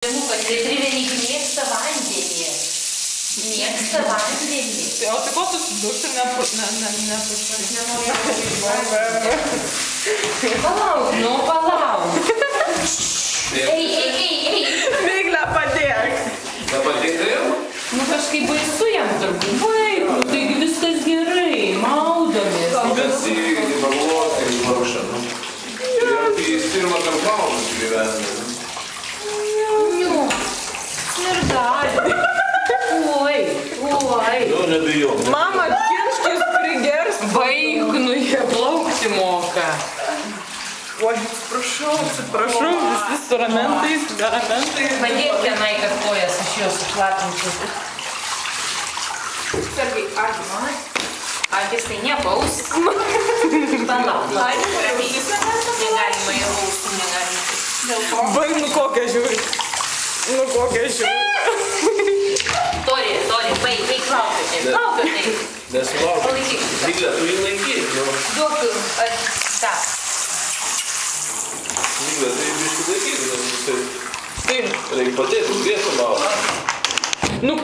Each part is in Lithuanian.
Kad retriveriai mėgsta vandenį. Mėgsta vandenį. O tai ko tu sudurti Palauk, nu palauk. Ei. Miglę padėk. Nepatinka jau? Nu kažkaip baisu jam turbūt. Vaikų, taigi viskas gerai, maudomės. Kas įvykti pagalvoti, kai varušą. Jis pirmą kartą maudosi gyvenime. Ir gali. Oi. Jo, nebijau. Mama, kirškis prigers. Baik, nu jie plaukti moka. Oi, atsiprašau, visi su ramentais, be ramentais. Padėk vienai, kad kojas aš jos sušlapinčiau. Sergai, Akis tai nebausis. Palauk. Negalima jau bausti, negalima. Baik, nu kokią žiūri. Tori, baik, plaukiu. Nesulauk. Palaikyk. Miglė, tu jį laikyk. Duok, tą. Miglė, tai biškį laikyk. Taip. Reikia padėti, grėsų maudą. Nu,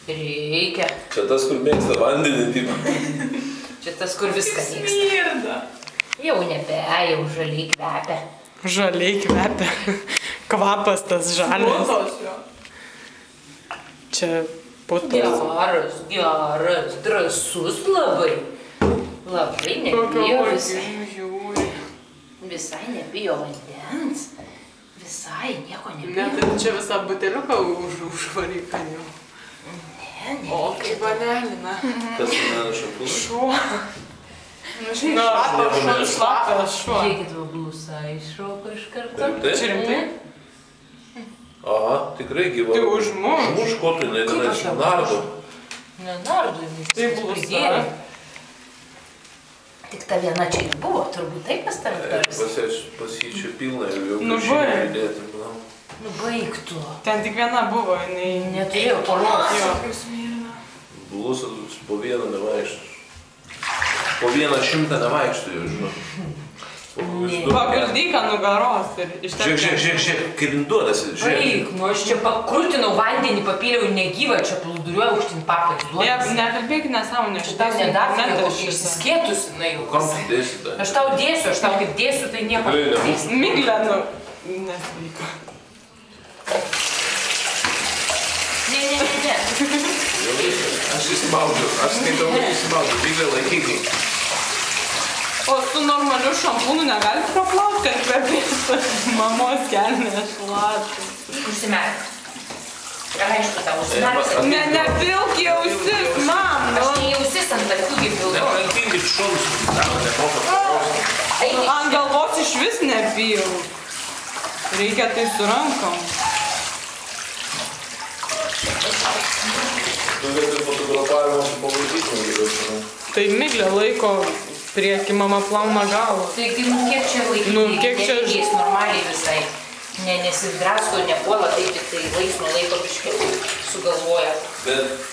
Reikia. Čia tas, kur mėgsta vandenį, tipo. Čia tas, kur viską mėgsta. smirda. Jau nebe, jau žaliai kvepia. Žaliai kvepia. Kvapas tas žalias. Čia putos. Geras, drąsus labai. Labai nebijo visai. Visai nebijo vandens. Visai nieko nebijo. Net čia visą buteliuką užvaryką jau. Ne. O, kaip vanelina. Kas mane šampūnas? Šuo. Šlapas šuo. Žiūrėkit, va blusą išrauko iš karto. Taip? Čia rimtai? Aha, tikrai gyva. Tai užmuš. Užmuš kotų, jinai ten iš nardo. Nenardo, jis Tai blusa. prigėrė. Tik ta viena čia ir buvo, turbūt taip pas tave tarsi. Pas jį čia pilna ir jau Nu, kiaušinių baik. įdėti. Nu baigtų. Ten tik viena buvo, jinai... Neturėjau poros. Jo, kaip smirda. Blusas po vieną nevaikšto. Po 100 nevaikšto jau, žinau. Paguldyk ant nugaros ir ištarp. Žiūrėk, kaip duodasi, žiūrėk. Baig, nu aš čia pakrūtinau vandenį, papyliau negyvą, čia plūduriuoju aukštin papai. Nekalbėk nesąmonę, Aš tau nedavė, kokį išsiskėtus, na jau. Kam tu dėsi tą? Aš tau dėsiu, aš tau kaip dėsiu, tai nieko Tikrai nebus. nedėsiu. Miglė, nu... Nesveika. Ne. Aš įsimaudžiu, aš skaitau, kad įsimaudžiu. Miglė, laikyk jį. O su normaliu šampūnu negalit praplauti, kad kvepėtų mamos kelnė šlapiai. Užsimerk. Aišku, tau užsimerk. Nepilk į ausis, mam, Aš nu. ne į ausis ant akių kaip pildu. Nekaltinkit šuns, sako, nemoka paklausti. Ant galvos iš vis nepilk. Reikia tai su rankom. Tu vietoj fotografavimo su palaikytum geriau. Tai Miglė laiko prieki, mama plauna galvą. Taigi, nu kiek čia laikyti? Nu, kiek čia... Nereikės normaliai visai. Nesidrasko, nepuola, tai tik tai laisvo laiko biškiai sugalvoja. Bet